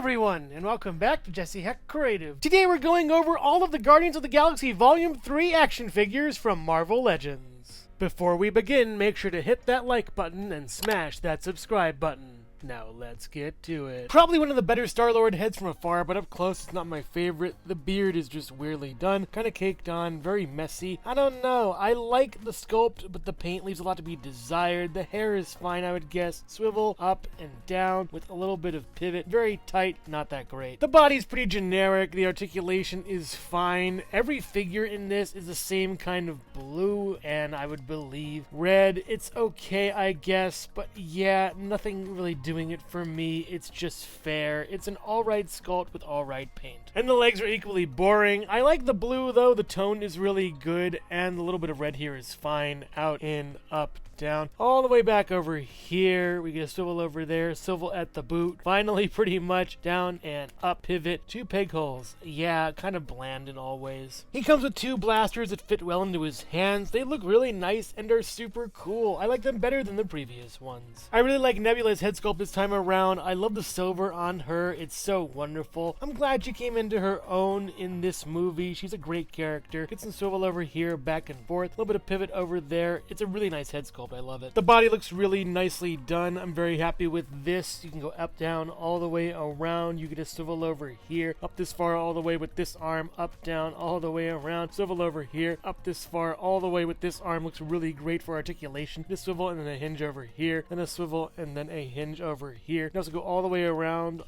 everyone, and welcome back to Jesse Hecht Creative. Today we're going over all of the Guardians of the Galaxy Volume 3 action figures from Marvel Legends. Before we begin, make sure to hit that like button and smash that subscribe button. Now let's get to it. Probably one of the better Star-Lord heads from afar, but up close it's not my favorite. The beard is just weirdly done, kind of caked on, very messy. I don't know, I like the sculpt, but the paint leaves a lot to be desired. The hair is fine, I would guess. Swivel up and down with a little bit of pivot. Very tight, not that great. The body's pretty generic, the articulation is fine. Every figure in this is the same kind of blue, and I would believe red. It's okay, I guess, but yeah, nothing really doing it for me. It's just fair. It's an alright sculpt with alright paint. And the legs are equally boring. I like the blue though, the tone is really good, and the little bit of red here is fine. Out, in, up, down, all the way back over here. We get a swivel over there, swivel at the boot. Finally, pretty much down and up, pivot, 2 peg holes. Yeah, kind of bland in all ways. He comes with 2 blasters that fit well into his hands. They look really nice and are super cool. I like them better than the previous ones. I really like Nebula's head sculpt this time around. I love the silver on her. It's so wonderful. I'm glad she came into her own in this movie. She's a great character. Get some swivel over here, back and forth. A little bit of pivot over there. It's a really nice head sculpt. I love it. The body looks really nicely done. I'm very happy with this. You can go up, down, all the way around. You get a swivel over here, up this far all the way with this arm, up, down, all the way around. Swivel over here, up this far all the way with this arm. Looks really great for articulation. This swivel and then a hinge over here, then a swivel and then a hinge over here. You can also go all the way around,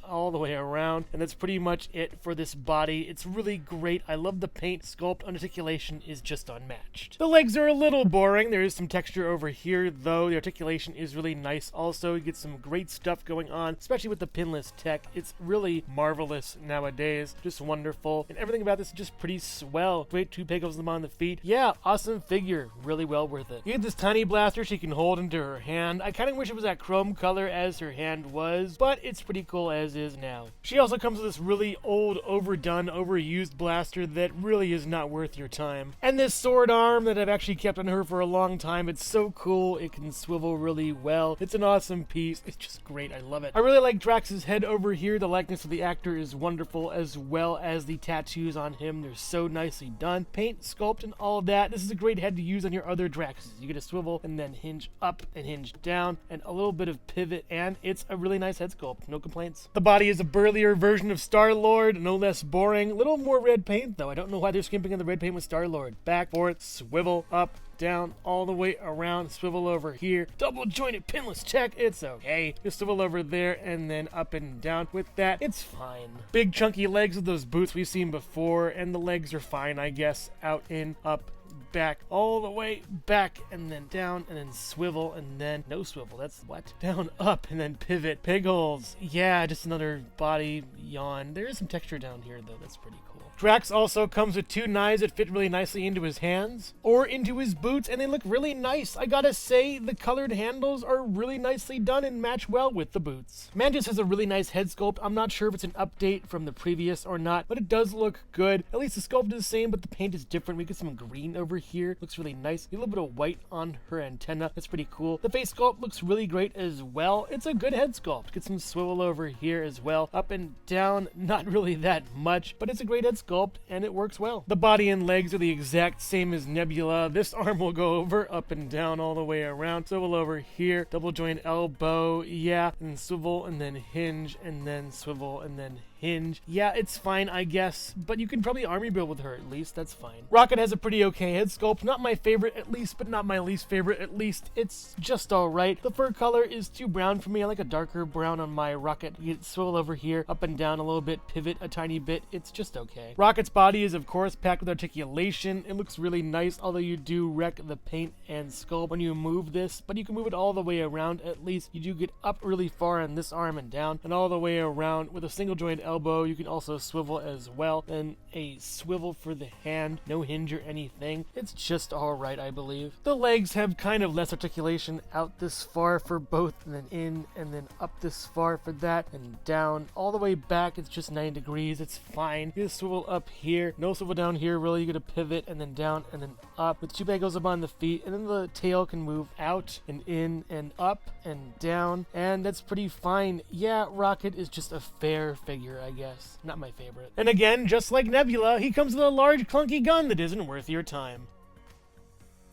and that's pretty much it for this body. It's really great. I love the paint. Sculpt and articulation is just unmatched. The legs are a little boring. There is some texture over here though. The articulation is really nice also. You get some great stuff going on, especially with the pinless tech. It's really marvelous nowadays. Just wonderful. And everything about this is just pretty swell. Great 2 peg holes on the feet. Yeah, awesome figure. Really well worth it. You get this tiny blaster she can hold into her hand. I kind of wish it was that chrome color as her hand was, but it's pretty cool as is now. She also comes with this really old, overdone, overused blaster that really is not worth your time. And this sword arm that I've actually kept on her for a long time. It's so cool. It can swivel really well. It's an awesome piece. It's just great. I love it. I really like Drax's head over here. The likeness of the actor is wonderful, as well as the tattoos on him. They're so nicely done. Paint, sculpt, and all of that. This is a great head to use on your other Draxes. You get a swivel and then hinge up and hinge down and a little bit of pivot, and it's a really nice head sculpt. No complaints. The body is a burlier version of Star-Lord, no less boring. A little more red paint though. I don't know why they're skimping on the red paint with Star-Lord. Back, forth, swivel, up, down, all the way around, swivel over here, double jointed pinless tech, it's okay. Just swivel over there and then up and down with that, it's fine. Big chunky legs with those boots we've seen before, and the legs are fine, I guess. Out, in, up, back, all the way back, and then down, and then swivel, and then no swivel. That's what? Down, up, and then pivot. Pig holes. Yeah, just another body yawn. There is some texture down here though. That's pretty cool. Drax also comes with 2 knives that fit really nicely into his hands or into his boots, and they look really nice. I gotta say, the colored handles are really nicely done and match well with the boots. Mantis has a really nice head sculpt. I'm not sure if it's an update from the previous or not, but it does look good. At least the sculpt is the same, but the paint is different. We get some green over here. Looks really nice. A little bit of white on her antenna. That's pretty cool. The face sculpt looks really great as well. It's a good head sculpt. Get some swivel over here as well. Up and down, not really that much, but it's a great head sculpt and it works well. The body and legs are the exact same as Nebula. This arm will go over, up and down, all the way around. Swivel over here, double joint elbow, yeah, and swivel and then hinge and then swivel and then hinge. Yeah, it's fine, I guess, but you can probably army build with her at least. That's fine. Rocket has a pretty okay head sculpt. Not my favorite at least, but not my least favorite at least. It's just alright. The fur color is too brown for me. I like a darker brown on my Rocket. You get swivel over here, up and down a little bit, pivot a tiny bit. It's just okay. Rocket's body is of course packed with articulation. It looks really nice, although you do wreck the paint and sculpt when you move this, but you can move it all the way around at least. You do get up really far on this arm and down and all the way around with a single joint elbow. You can also swivel as well, and a swivel for the hand, no hinge or anything. It's just alright, I believe. The legs have kind of less articulation, out this far for both, and then in, and then up this far for that, and down. All the way back, it's just 90 degrees. It's fine. You just swivel up here, no swivel down here, really. You get a pivot, and then down, and then up. With 2 bagels up on the feet, and then the tail can move out, and in, and up, and down, and that's pretty fine. Yeah, Rocket is just a fair figure, I guess. Not my favorite. And again, just like Nebula, he comes with a large clunky gun that isn't worth your time.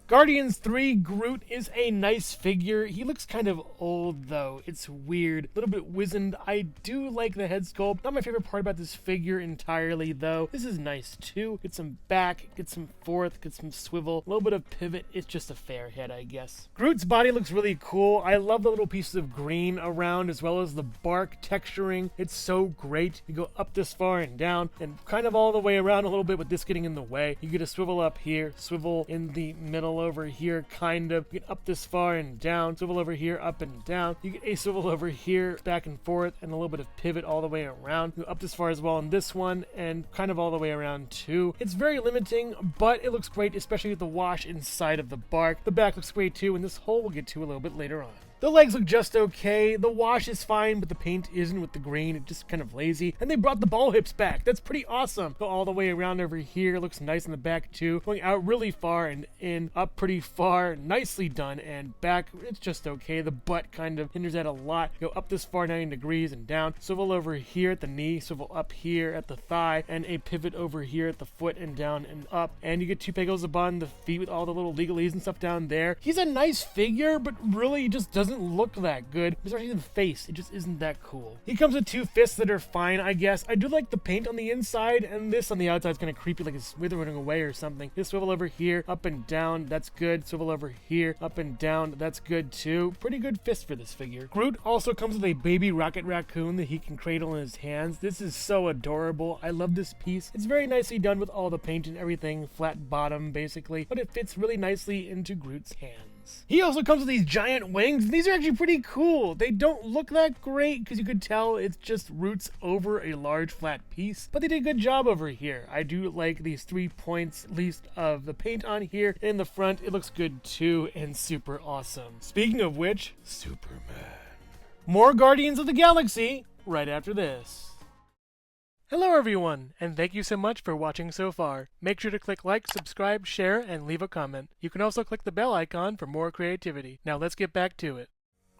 Guardians 3 Groot is a nice figure. He looks kind of old though. It's weird, a little bit wizened. I do like the head sculpt. Not my favorite part about this figure entirely though. This is nice too. Get some back, get some forth, get some swivel, a little bit of pivot. It's just a fair head, I guess. Groot's body looks really cool. I love the little pieces of green around as well as the bark texturing. It's so great. You go up this far and down and kind of all the way around a little bit with this getting in the way. You get a swivel up here, swivel in the middle over here, kind of. You get up this far and down, swivel over here, up and down. You get a swivel over here, back and forth, and a little bit of pivot all the way around. You go up this far as well in this one, and kind of all the way around too. It's very limiting, but it looks great, especially with the wash inside of the bark. The back looks great too, and this hole we'll get to a little bit later on. The legs look just okay. The wash is fine, but the paint isn't with the green. It's just kind of lazy. And they brought the ball hips back. That's pretty awesome. Go all the way around over here. Looks nice in the back too. Going out really far and in, up pretty far. Nicely done. And back, it's just okay. The butt kind of hinders that a lot. Go up this far 90 degrees and down. Swivel over here at the knee. Swivel up here at the thigh. And a pivot over here at the foot and down and up. And you get 2 pegos upon the feet with all the little legalese and stuff down there. He's a nice figure, but really just doesn't look that good, especially the face. It just isn't that cool. He comes with 2 fists that are fine, I guess. I do like the paint on the inside, and this on the outside is kind of creepy, like it's withering away or something. This swivel over here, up and down, that's good. Swivel over here, up and down, that's good too. Pretty good fist for this figure. Groot also comes with a baby rocket raccoon that he can cradle in his hands. This is so adorable. I love this piece. It's very nicely done with all the paint and everything, flat bottom basically, but it fits really nicely into Groot's hands. He also comes with these giant wings, and these are actually pretty cool. They don't look that great because you could tell it's just roots over a large flat piece, but they did a good job over here. I do like these 3 points at least of the paint on here. In the front, it looks good too and super awesome. Speaking of which, Superman. More Guardians of the Galaxy right after this. Hello everyone, and thank you so much for watching so far. Make sure to click like, subscribe, share, and leave a comment. You can also click the bell icon for more creativity. Now let's get back to it.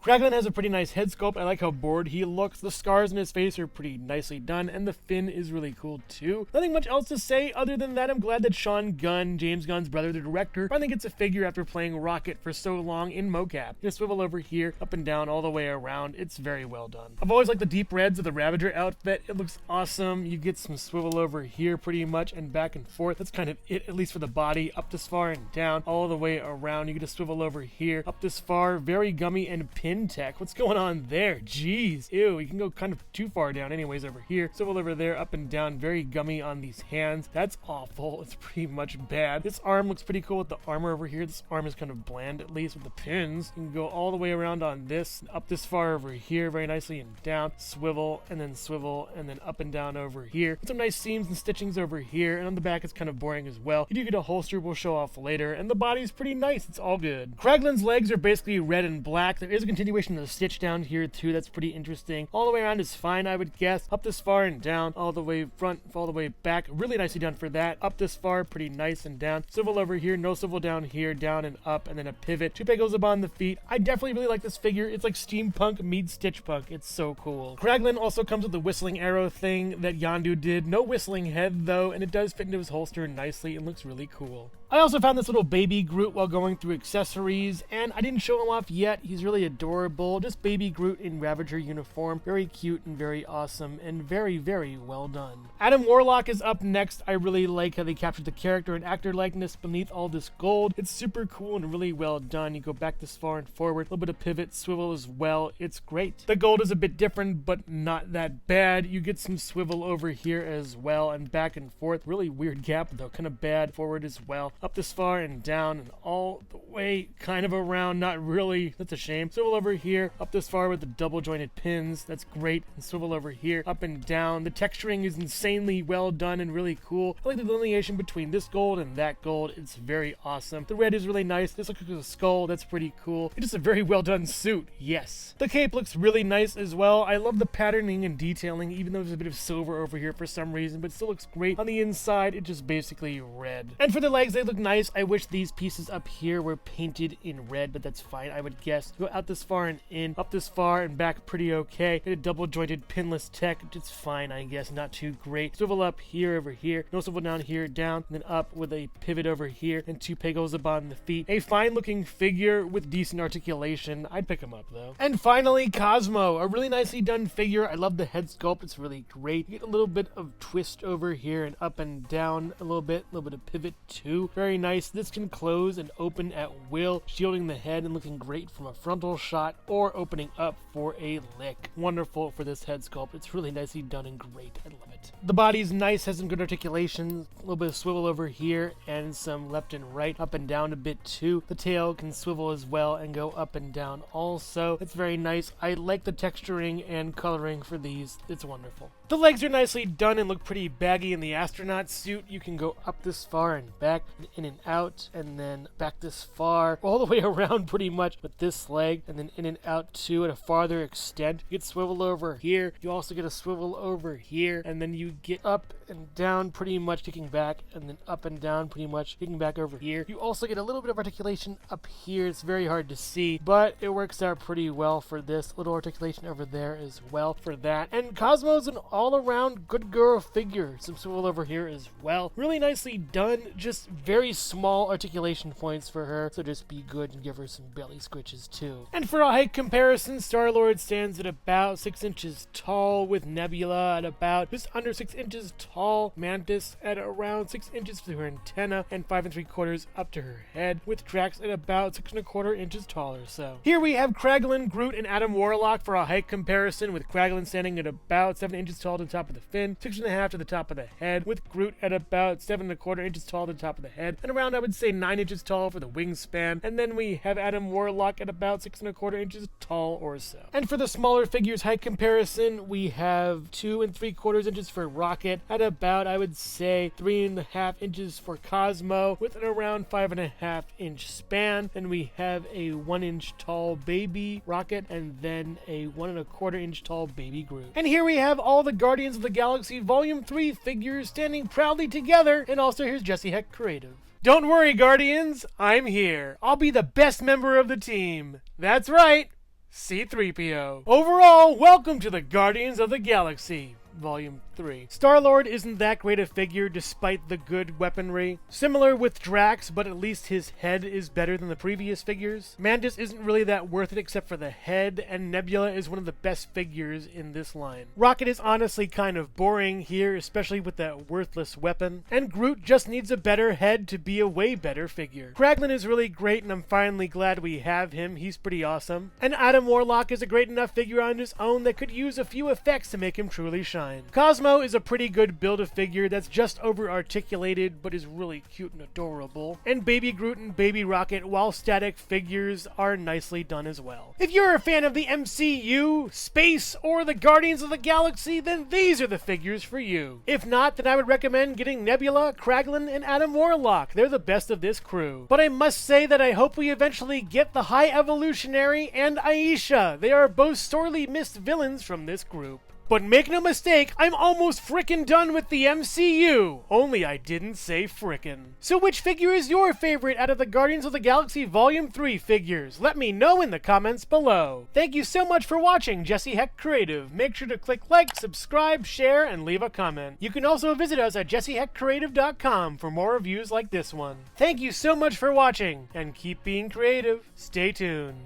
Kraglin has a pretty nice head sculpt. I like how bored he looks. The scars in his face are pretty nicely done, and the fin is really cool too. Nothing much else to say other than that I'm glad that Sean Gunn, James Gunn's brother, the director, finally gets a figure after playing Rocket for so long in mocap. Just swivel over here, up and down, all the way around. It's very well done. I've always liked the deep reds of the Ravager outfit. It looks awesome. You get some swivel over here pretty much and back and forth. That's kind of it, at least for the body. Up this far and down, all the way around. You get a swivel over here, up this far, very gummy and pin tech. What's going on there? Jeez. Ew, you can go kind of too far down anyways over here. Swivel over there, up and down, very gummy on these hands. That's awful. It's pretty much bad. This arm looks pretty cool with the armor over here. This arm is kind of bland, at least with the pins. You can go all the way around on this, up this far over here, very nicely and down. Swivel, and then up and down over here. Some nice seams and stitchings over here, and on the back it's kind of boring as well. You do get a holster we'll show off later, and the body's pretty nice. It's all good. Kraglin's legs are basically red and black. There is a continuation of the stitch down here too. That's pretty interesting. All the way around is fine, I would guess. Up this far and down, all the way front, all the way back. Really nicely done for that. Up this far, pretty nice and down. Swivel over here, no swivel down here, down and up, and then a pivot. 2 pegos up on the feet. I definitely really like this figure. It's like steampunk meets stitch punk. It's so cool. Kraglin also comes with the whistling arrow thing that Yondu did. No whistling head though, and it does fit into his holster nicely and looks really cool. I also found this little baby Groot while going through accessories, and I didn't show him off yet. He's really adorable. Just baby Groot in Ravager uniform. Very cute and very awesome and very, very well done. Adam Warlock is up next. I really like how they captured the character and actor likeness beneath all this gold. It's super cool and really well done. You go back this far and forward. A little bit of pivot, swivel as well. It's great. The gold is a bit different, but not that bad. You get some swivel over here as well and back and forth. Really weird gap though. Kind of bad. Forward as well. up this far and down and all the way kind of around. Not really. That's a shame. Swivel over here, up this far with the double jointed pins. That's great. And swivel over here, up and down. The texturing is insanely well done and really cool. I like the delineation between this gold and that gold. It's very awesome. The red is really nice. This looks like a skull. That's pretty cool. It's just a very well done suit. Yes. The cape looks really nice as well. I love the patterning and detailing, even though there's a bit of silver over here for some reason, but it still looks great. On the inside, it's just basically red. And for the legs, they look nice. I wish these pieces up here were painted in red, but that's fine, I would guess. Go out this far and in, up this far and back pretty okay. Get a double jointed pinless tech. It's fine, I guess. Not too great. Swivel up here, over here. No swivel down here, down, and then up with a pivot over here and two pegos upon the feet. A fine looking figure with decent articulation. I'd pick him up though. And finally, Cosmo. A really nicely done figure. I love the head sculpt. It's really great. You get a little bit of twist over here and up and down a little bit of pivot too. Very nice. This can close and open at will, shielding the head and looking great from a frontal shot or opening up for a lick. Wonderful for this head sculpt. It's really nicely done and great. I love it. The body's nice, has some good articulation, a little bit of swivel over here and some left and right, up and down a bit too. The tail can swivel as well and go up and down also. It's very nice. I like the texturing and coloring for these. It's wonderful. The legs are nicely done and look pretty baggy in the astronaut suit. You can go up this far and back, and in and out, and then back this far, all the way around pretty much with this leg, and then in and out too at a farther extent. You get swivel over here. You also get a swivel over here, and then you get up and down pretty much kicking back, and then up and down pretty much kicking back over here. You also get a little bit of articulation up here. It's very hard to see, but it works out pretty well for this. Little articulation over there as well for that. And Cosmo's an all-around good girl figure. Some swivel over here as well. Really nicely done. Just very small articulation points for her, so just be good and give her some belly squitches too. And for a height comparison, Star-Lord stands at about 6 inches tall, with Nebula at about just under 6 inches tall, Mantis at around 6 inches to her antenna, and 5 3/4 up to her head, with Drax at about 6 1/4 inches taller. So here we have Kraglin, Groot, and Adam Warlock for a height comparison, with Kraglin standing at about 7 inches tall to the top of the fin, 6 1/2 to the top of the head, with Groot at about 7 1/4 inches tall to the top of the head, and around I would say 9 inches tall for the wingspan. And then we have Adam Warlock at about 6 1/4 inches tall or so. And for the smaller figures height comparison, we have 2 3/4 inches for Rocket, at about I would say 3 1/2 inches for Cosmo, with an around 5 1/2 inch span. And we have a 1 inch tall baby Rocket, and then a 1 1/4 inch tall baby Groot. And here we have all the Guardians of the Galaxy Volume 3 figures standing proudly together. And also here's Jesse Hecht Creative. Don't worry, Guardians, I'm here. I'll be the best member of the team. That's right, C-3PO. Overall, welcome to the Guardians of the Galaxy Volume 3. Star-Lord isn't that great a figure despite the good weaponry. Similar with Drax, but at least his head is better than the previous figures. Mantis isn't really that worth it except for the head, and Nebula is one of the best figures in this line. Rocket is honestly kind of boring here, especially with that worthless weapon. And Groot just needs a better head to be a way better figure. Kraglin is really great, and I'm finally glad we have him. He's pretty awesome. And Adam Warlock is a great enough figure on his own that could use a few effects to make him truly shine. Cosmo is a pretty good build-a-figure that's just over-articulated, but is really cute and adorable. And Baby Groot and Baby Rocket, while static figures, are nicely done as well. If you're a fan of the MCU, space, or the Guardians of the Galaxy, then these are the figures for you. If not, then I would recommend getting Nebula, Kraglin, and Adam Warlock. They're the best of this crew. But I must say that I hope we eventually get the High Evolutionary and Aisha. They are both sorely missed villains from this group. But make no mistake, I'm almost frickin' done with the MCU. Only I didn't say frickin'. So which figure is your favorite out of the Guardians of the Galaxy Volume 3 figures? Let me know in the comments below. Thank you so much for watching Jesse Hecht Creative. Make sure to click like, subscribe, share, and leave a comment. You can also visit us at jessehechtcreative.com for more reviews like this one. Thank you so much for watching, and keep being creative. Stay tuned.